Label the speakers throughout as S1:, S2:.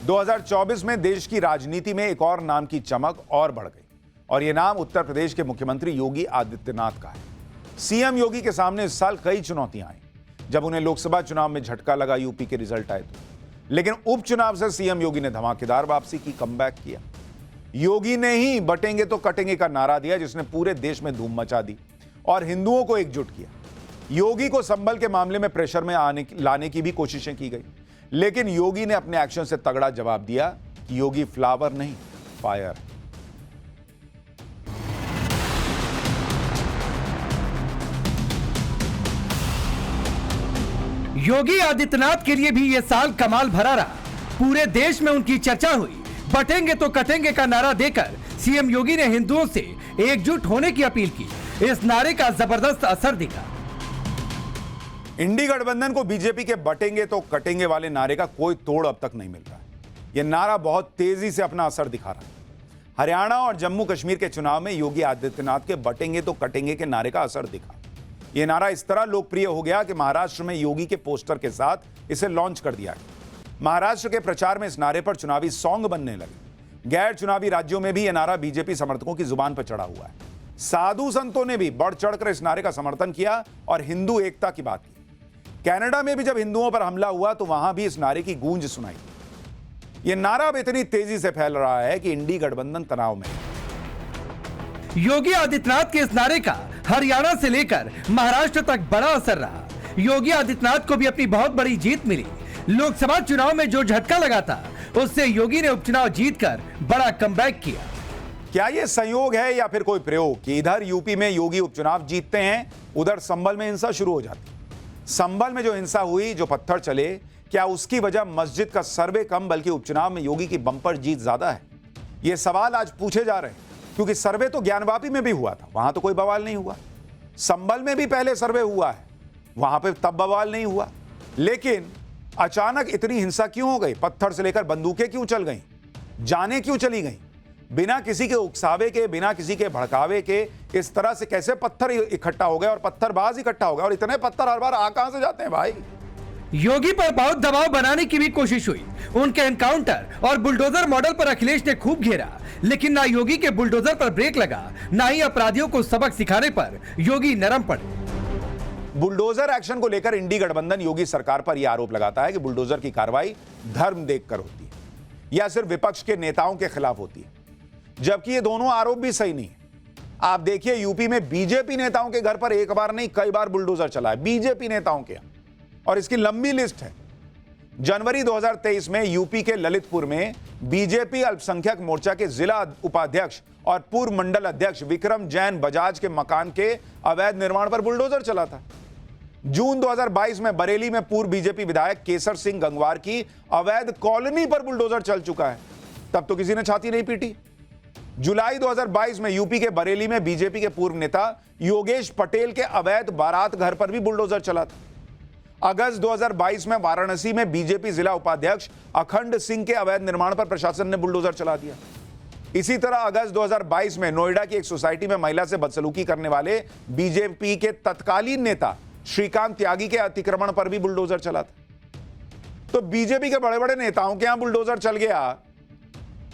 S1: 2024 में देश की राजनीति में एक और नाम की चमक और बढ़ गई और यह नाम उत्तर प्रदेश के मुख्यमंत्री योगी आदित्यनाथ का है। सीएम योगी के सामने इस साल कई चुनौतियां आई जब उन्हें लोकसभा चुनाव में झटका लगा यूपी के रिजल्ट आए तो, लेकिन उपचुनाव से सीएम योगी ने धमाकेदार वापसी की, कमबैक किया। योगी ने ही बटेंगे तो कटेंगे का नारा दिया जिसने पूरे देश में धूम मचा दी और हिंदुओं को एकजुट किया। योगी को संभल के मामले में प्रेशर में लाने की भी कोशिशें की गई, लेकिन योगी ने अपने एक्शन से तगड़ा जवाब दिया कि योगी फ्लावर नहीं, फायर है।
S2: योगी आदित्यनाथ के लिए भी यह साल कमाल भरा रहा। पूरे देश में उनकी चर्चा हुई। बटेंगे तो कटेंगे का नारा देकर सीएम योगी ने हिंदुओं से एकजुट होने की अपील की। इस नारे का जबरदस्त असर दिखा।
S1: इंडी गठबंधन को बीजेपी के बटेंगे तो कटेंगे वाले नारे का कोई तोड़ अब तक नहीं मिल रहा है। यह नारा बहुत तेजी से अपना असर दिखा रहा है। हरियाणा और जम्मू कश्मीर के चुनाव में योगी आदित्यनाथ के बटेंगे तो कटेंगे के नारे का असर दिखा। यह नारा इस तरह लोकप्रिय हो गया कि महाराष्ट्र में योगी के पोस्टर के साथ इसे लॉन्च कर दिया गया। महाराष्ट्र के प्रचार में इस नारे पर चुनावी सॉन्ग बनने लगे। गैर चुनावी राज्यों में भी यह नारा बीजेपी समर्थकों की जुबान पर चढ़ा हुआ है। साधु संतों ने भी बढ़ चढ़कर इस नारे का समर्थन किया और हिंदू एकता की बात की। कनाडा में भी जब हिंदुओं पर हमला हुआ तो वहां भी इस नारे की गूंज सुनाई। यह नारा अब इतनी तेजी से फैल रहा है कि इंडी गठबंधन तनाव में है।
S2: योगी आदित्यनाथ के इस नारे का हरियाणा से लेकर महाराष्ट्र तक बड़ा असर रहा। योगी आदित्यनाथ को भी अपनी बहुत बड़ी जीत मिली। लोकसभा चुनाव में जो झटका लगा था उससे योगी ने उपचुनाव जीतकर बड़ा कमबैक किया।
S1: क्या यह संयोग है या फिर कोई प्रयोग कि इधर यूपी में योगी उपचुनाव जीतते हैं, उधर संभल में हिंसा शुरू हो जाती। संभल में जो हिंसा हुई, जो पत्थर चले, क्या उसकी वजह मस्जिद का सर्वे कम बल्कि उपचुनाव में योगी की बंपर जीत ज्यादा है? ये सवाल आज पूछे जा रहे हैं क्योंकि सर्वे तो ज्ञानवापी में भी हुआ था, वहां तो कोई बवाल नहीं हुआ। संभल में भी पहले सर्वे हुआ है, वहां पे तब बवाल नहीं हुआ। लेकिन अचानक इतनी हिंसा क्यों हो गई? पत्थर से लेकर बंदूकें क्यों चल गई? जाने क्यों चली गई? बिना किसी के उकसावे के, बिना किसी के भड़कावे के इस तरह से कैसे पत्थर इकट्ठा हो गए और पत्थरबाज इकट्ठा हो गए? और इतने पत्थर हर बार आ कहां से जाते हैं भाई?
S2: योगी पर बहुत दबाव बनाने की भी कोशिश हुई। उनके एनकाउंटर और बुलडोजर मॉडल पर अखिलेश ने खूब घेरा, लेकिन ना योगी के बुलडोजर पर ब्रेक लगा, ना ही अपराधियों को सबक सिखाने पर योगी नरम पड़े।
S1: बुलडोजर एक्शन को लेकर इंडी गठबंधन योगी सरकार पर यह आरोप लगाता है कि बुलडोजर की कार्रवाई धर्म देखकर होती है या सिर्फ विपक्ष के नेताओं के खिलाफ होती है, जबकि ये दोनों आरोप भी सही नहीं है। आप देखिए, यूपी में बीजेपी नेताओं के घर पर एक बार नहीं कई बार बुलडोजर चला है, बीजेपी नेताओं के, और इसकी लंबी लिस्ट है। जनवरी 2023 में यूपी के ललितपुर में बीजेपी अल्पसंख्यक मोर्चा के जिला उपाध्यक्ष और पूर्व मंडल अध्यक्ष विक्रम जैन बजाज के मकान के अवैध निर्माण पर बुलडोजर चला था। जून 2022 में बरेली में पूर्व बीजेपी विधायक केसर सिंह गंगवार की अवैध कॉलोनी पर बुलडोजर चल चुका है, तब तो किसी ने छाती नहीं पीटी। जुलाई 2022 में यूपी के बरेली में बीजेपी के पूर्व नेता योगेश पटेल के अवैध बारात घर पर भी बुलडोजर चला था। अगस्त 2022 में वाराणसी में बीजेपी जिला उपाध्यक्ष अखंड सिंह के अवैध निर्माण पर प्रशासन ने बुलडोजर चला दिया। इसी तरह अगस्त 2022 में नोएडा की एक सोसाइटी में महिला से बदसलूकी करने वाले बीजेपी के तत्कालीन नेता श्रीकांत त्यागी के अतिक्रमण पर भी बुलडोजर चला था। तो बीजेपी के बड़े बड़े नेताओं के यहां बुलडोजर चल गया,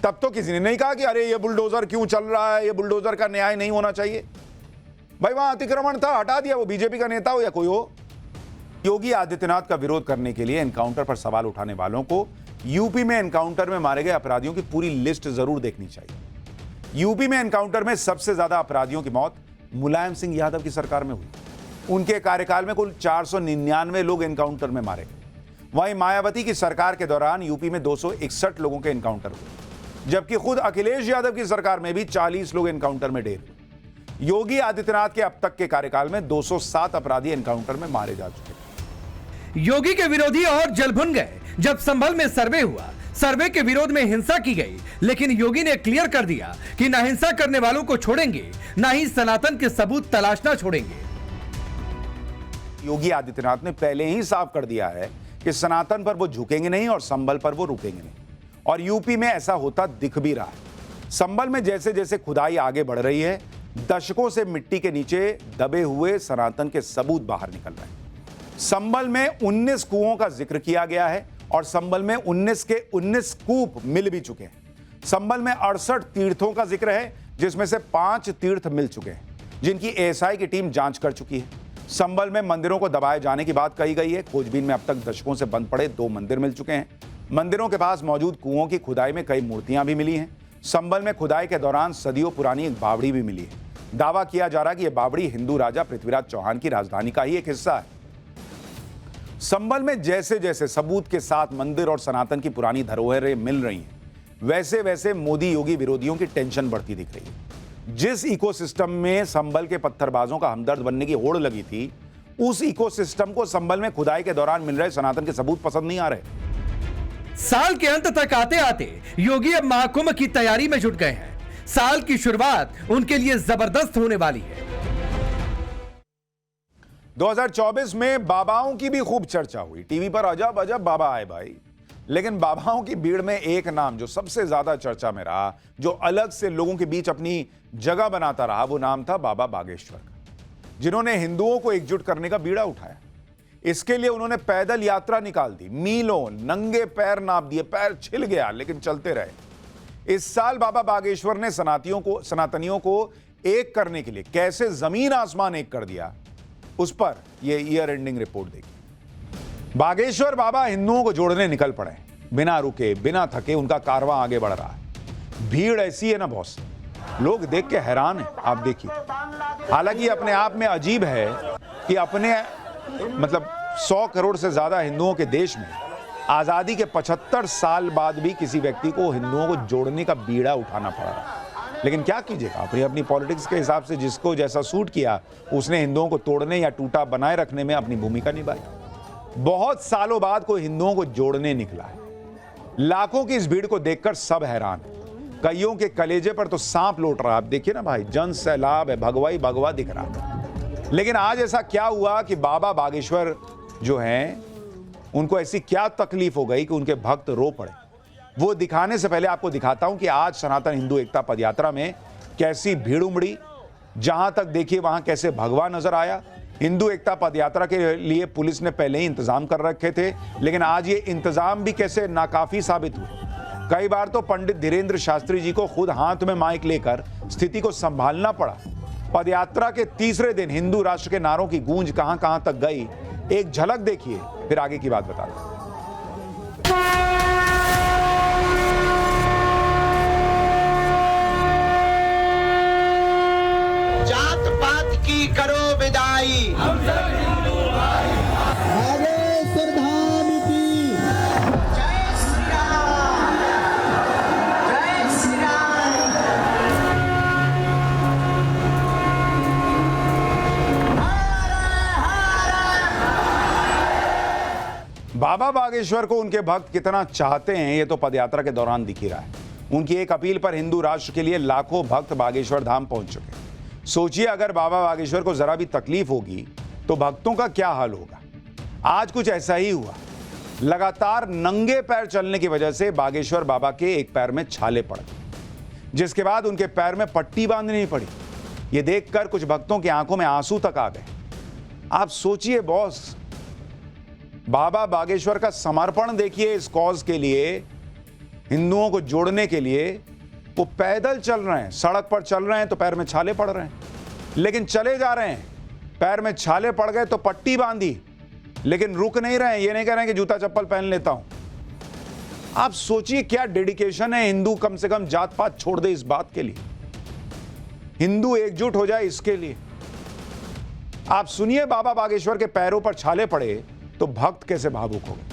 S1: तब तो किसी ने नहीं कहा कि अरे ये बुलडोजर क्यों चल रहा है, ये बुलडोजर का न्याय नहीं होना चाहिए। भाई वहां अतिक्रमण था, हटा दिया, वो बीजेपी का नेता हो या कोई हो। योगी आदित्यनाथ का विरोध करने के लिए एनकाउंटर पर सवाल उठाने वालों को यूपी में एनकाउंटर में मारे गए अपराधियों की पूरी लिस्ट जरूर देखनी चाहिए। यूपी में एनकाउंटर में सबसे ज्यादा अपराधियो61 की मौत मुलायम सिंह यादव की सरकार में हुई। उनके कार्यकाल में कुल 499 लोग एनकाउंटर में मारे गए। वहीं मायावती की सरकार के दौरान यूपी में 261 लोगों के एनकाउंटर हुए, जबकि खुद अखिलेश यादव की सरकार में भी 40 लोग एनकाउंटर में ढेर हुए। योगी आदित्यनाथ के अब तक के कार्यकाल में 207 अपराधी एनकाउंटर में मारे जा चुके।
S2: योगी के विरोधी और जल भुन गए जब संभल में सर्वे हुआ। सर्वे के विरोध में हिंसा की गई, लेकिन योगी ने क्लियर कर दिया कि ना हिंसा करने वालों को छोड़ेंगे, ना ही सनातन के सबूत तलाशना छोड़ेंगे।
S1: योगी आदित्यनाथ ने पहले ही साफ कर दिया है कि सनातन पर वो झुकेंगे नहीं और संभल पर वो रुकेंगे नहीं, और यूपी में ऐसा होता दिख भी रहा है। संभल में जैसे जैसे खुदाई आगे बढ़ रही है, दशकों से मिट्टी के नीचे दबे हुए सनातन के सबूत बाहर निकल रहे हैं। संभल में 19 कुओं का जिक्र किया गया है और संबल में 19 के 19 कूप मिल भी चुके हैं। संबल में 68 तीर्थों का जिक्र है, जिसमें से 5 तीर्थ मिल चुके हैं, जिनकी एएसआई की टीम जांच कर चुकी है। संबल में मंदिरों को दबाए जाने की बात कही गई है। खोजबीन में अब तक दशकों से बंद पड़े 2 मंदिर मिल चुके हैं। मंदिरों के पास मौजूद कुओं की खुदाई में कई मूर्तियां भी मिली हैं। संबल में खुदाई के दौरान सदियों पुरानी एक बावड़ी भी मिली है। दावा किया जा रहा है कि यह बावड़ी हिंदू राजा पृथ्वीराज चौहान की राजधानी का ही एक हिस्सा है। संबल में जैसे जैसे सबूत के साथ मंदिर और सनातन की पुरानी धरोहरें मिल रही हैं, वैसे वैसे मोदी योगी विरोधियों की टेंशन बढ़ती दिख रही है। जिस इकोसिस्टम में संबल के पत्थरबाजों का हमदर्द बनने की होड़ लगी थी, उस इकोसिस्टम को संबल में खुदाई के दौरान मिल रहे सनातन के सबूत पसंद नहीं आ रहे।
S2: साल के अंत तक आते आते योगी अब महाकुंभ की तैयारी में जुट गए हैं। साल की शुरुआत उनके लिए जबरदस्त होने वाली है।
S1: 2024 में बाबाओं की भी खूब चर्चा हुई। टीवी पर अजब अजब बाबा आए भाई, लेकिन बाबाओं की भीड़ में एक नाम जो सबसे ज्यादा चर्चा में रहा, जो अलग से लोगों के बीच अपनी जगह बनाता रहा, वो नाम था बाबा बागेश्वर का, जिन्होंने हिंदुओं को एकजुट करने का बीड़ा उठाया। इसके लिए उन्होंने पैदल यात्रा निकाल दी, मीलों नंगे पैर नाप दिए, पैर छिल गया लेकिन चलते रहे। इस साल बाबा बागेश्वर ने सनातनियों को एक करने के लिए कैसे जमीन आसमान एक कर दिया, उस पर यह ईयर एंडिंग रिपोर्ट देखिए। बागेश्वर बाबा हिंदुओं को जोड़ने निकल पड़े, बिना रुके बिना थके उनका कारवां आगे बढ़ रहा है। भीड़ ऐसी है ना बॉस, लोग देख के हैरान हैं। आप देखिए, हालांकि अपने आप में अजीब है कि अपने 100 करोड़ से ज्यादा हिंदुओं के देश में आजादी के 75 साल बाद भी किसी व्यक्ति को हिंदुओं को जोड़ने का बीड़ा उठाना पड़ा रहा। लेकिन क्या कीजिएगा, अपनी अपनी पॉलिटिक्स के हिसाब से जिसको जैसा सूट किया, उसने हिंदुओं को तोड़ने या टूटा बनाए रखने में अपनी भूमिका निभाई। बहुत सालों बाद कोई हिंदुओं को जोड़ने निकला है। लाखों की इस भीड़ को देखकर सब हैरान है। कईयों के कलेजे पर तो सांप लौट रहा। आप देखिए ना भाई, जन सैलाब है, भगवा ही भगवा दिख रहा है। लेकिन आज ऐसा क्या हुआ कि बाबा बागेश्वर जो हैं, उनको ऐसी क्या तकलीफ हो गई कि उनके भक्त रो पड़े। वो दिखाने से पहले आपको दिखाता हूं कि आज सनातन हिंदू एकता पदयात्रा में कैसी भीड़ उमड़ी। जहां तक देखिए वहां कैसे भगवा नजर आया। हिंदू एकता पदयात्रा के लिए पुलिस ने पहले ही इंतजाम कर रखे थे, लेकिन आज ये इंतजाम भी कैसे नाकाफी साबित हुए। कई बार तो पंडित धीरेन्द्र शास्त्री जी को खुद हाथ में माइक लेकर स्थिति को संभालना पड़ा। पदयात्रा के तीसरे दिन हिंदू राष्ट्र के नारों की गूंज कहां कहां तक गई, एक झलक देखिए, फिर आगे की बात बता दूं।
S3: जात पात की करो विदाई, हम सब हिंदू भाई,
S4: बागेश्वर धाम की
S3: जय श्री राम, जय श्री राम।
S1: बाबा बागेश्वर को उनके भक्त कितना चाहते हैं, ये तो पदयात्रा के दौरान दिख ही रहा है। उनकी एक अपील पर हिंदू राष्ट्र के लिए लाखों भक्त बागेश्वर धाम पहुंच चुके हैं। सोचिए, अगर बाबा बागेश्वर को जरा भी तकलीफ होगी तो भक्तों का क्या हाल होगा। आज कुछ ऐसा ही हुआ। लगातार नंगे पैर चलने की वजह से बागेश्वर बाबा के एक पैर में छाले पड़ गए, जिसके बाद उनके पैर में पट्टी बांधनी पड़ी। यह देखकर कुछ भक्तों की आंखों में आंसू तक आ गए। आप सोचिए बॉस, बाबा बागेश्वर का समर्पण देखिए इस कॉज के लिए, हिंदुओं को जोड़ने के लिए। वो पैदल चल रहे हैं, सड़क पर चल रहे हैं तो पैर में छाले पड़ रहे हैं, लेकिन चले जा रहे हैं। पैर में छाले पड़ गए तो पट्टी बांधी, लेकिन रुक नहीं रहे हैं। ये नहीं कह रहे हैं कि जूता चप्पल पहन लेता हूं। आप सोचिए क्या डेडिकेशन है। हिंदू कम से कम जात पात छोड़ दे इस बात के लिए, हिंदू एकजुट हो जाए इसके लिए। आप सुनिए, बाबा बागेश्वर के पैरों पर छाले पड़े तो भक्त कैसे भावुक हो गए।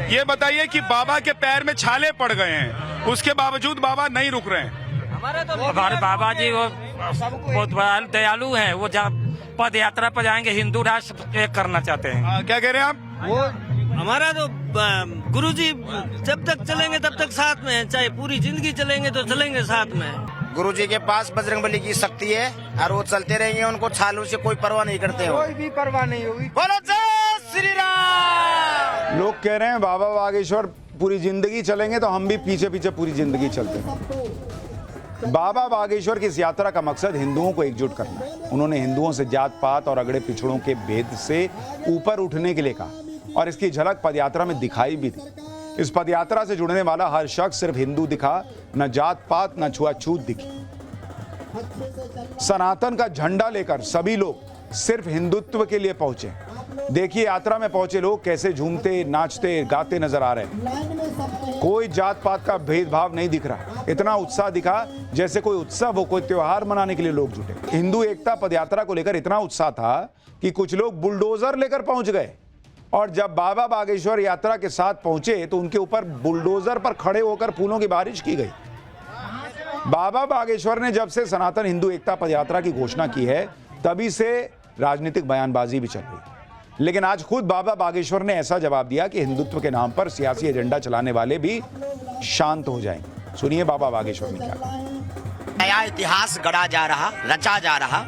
S5: ये बताइए कि बाबा के पैर में छाले पड़ गए हैं, उसके बावजूद बाबा नहीं रुक रहे हैं।
S6: हमारे बाबा जी वो बहुत बड़ा दयालु हैं। वो जब पद यात्रा पर जाएंगे, हिंदू राष्ट्र एक करना चाहते हैं।
S5: क्या कह रहे हैं आप?
S7: वो हमारा तो गुरुजी जब तक चलेंगे तब तक साथ में है, चाहे पूरी जिंदगी चलेंगे तो चलेंगे साथ में।
S3: गुरुजी के पास बजरंगबली की शक्ति है और वो चलते रहेंगे, उनको छालों से कोई परवाह नहीं करते हो।
S7: कोई भी परवाह नहीं होगी।
S3: बोलो जय श्री राम।
S1: लोग कह रहे हैं बाबा बागेश्वर पूरी जिंदगी चलेंगे, तो हम भी पीछे पीछे पूरी जिंदगी चलते हैं। बाबा बागेश्वर की इस यात्रा का मकसद हिंदुओं को एकजुट करना है। उन्होंने हिंदुओं से जात पात और अगड़े पिछड़ों के भेद से ऊपर उठने के लिए कहा। और इसकी झलक पदयात्रा में दिखाई भी दी। इस पदयात्रा से जुड़ने वाला हर शख्स सिर्फ हिंदू दिखा, न जात पात न छुआछूत दिखी। सनातन का झंडा लेकर सभी लोग सिर्फ हिंदुत्व के लिए पहुंचे। देखिए यात्रा में पहुंचे लोग कैसे झूमते, नाचते, गाते नजर आ रहे हैं। कोई जात पात का भेदभाव नहीं दिख रहा। इतना उत्साह दिखा जैसे कोई उत्सव हो, कोई त्योहार मनाने के लिए लोग जुटे। हिंदू एकता पदयात्रा को लेकर इतना उत्साह था कि कुछ लोग बुलडोजर लेकर पहुंच गए और जब बाबा बागेश्वर यात्रा के साथ पहुंचे तो उनके ऊपर बुलडोजर पर खड़े होकर फूलों की बारिश की गई। बाबा बागेश्वर ने जब से सनातन हिंदू एकता पदयात्रा की घोषणा की है तभी से राजनीतिक बयानबाजी भी चल रही है, लेकिन आज खुद बाबा बागेश्वर ने ऐसा जवाब दिया कि हिंदुत्व के नाम पर सियासी एजेंडा चलाने वाले भी शांत हो जाएंगे। सुनिए बाबा बागेश्वर ने क्या कहा।
S3: नया इतिहास गढ़ा जा रहा, रचा जा रहा,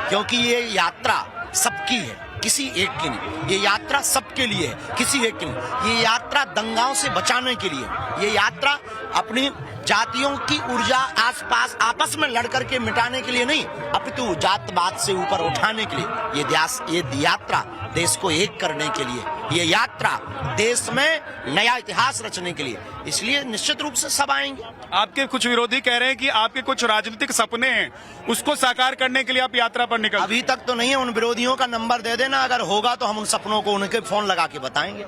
S3: क्योंकि ये यात्रा सबकी है, किसी एक की नहीं। ये यात्रा सबके लिए है, किसी एक की नहीं। ये यात्रा दंगाओं से बचाने के लिए, ये यात्रा अपनी जातियों की ऊर्जा आसपास आपस में लड़ करके मिटाने के लिए नहीं, अपितु जातवाद से ऊपर उठाने के लिए। ये यात्रा देश को एक करने के लिए, ये यात्रा देश में नया इतिहास रचने के लिए। इसलिए निश्चित रूप से सब आएंगे।
S5: आपके कुछ विरोधी कह रहे हैं कि आपके कुछ राजनीतिक सपने हैं, उसको साकार करने के लिए आप यात्रा पर निकल।
S3: अभी तक तो नहीं है। उन विरोधियों का नंबर दे देना, अगर होगा तो हम उन सपनों को उनके फोन लगा के बताएंगे।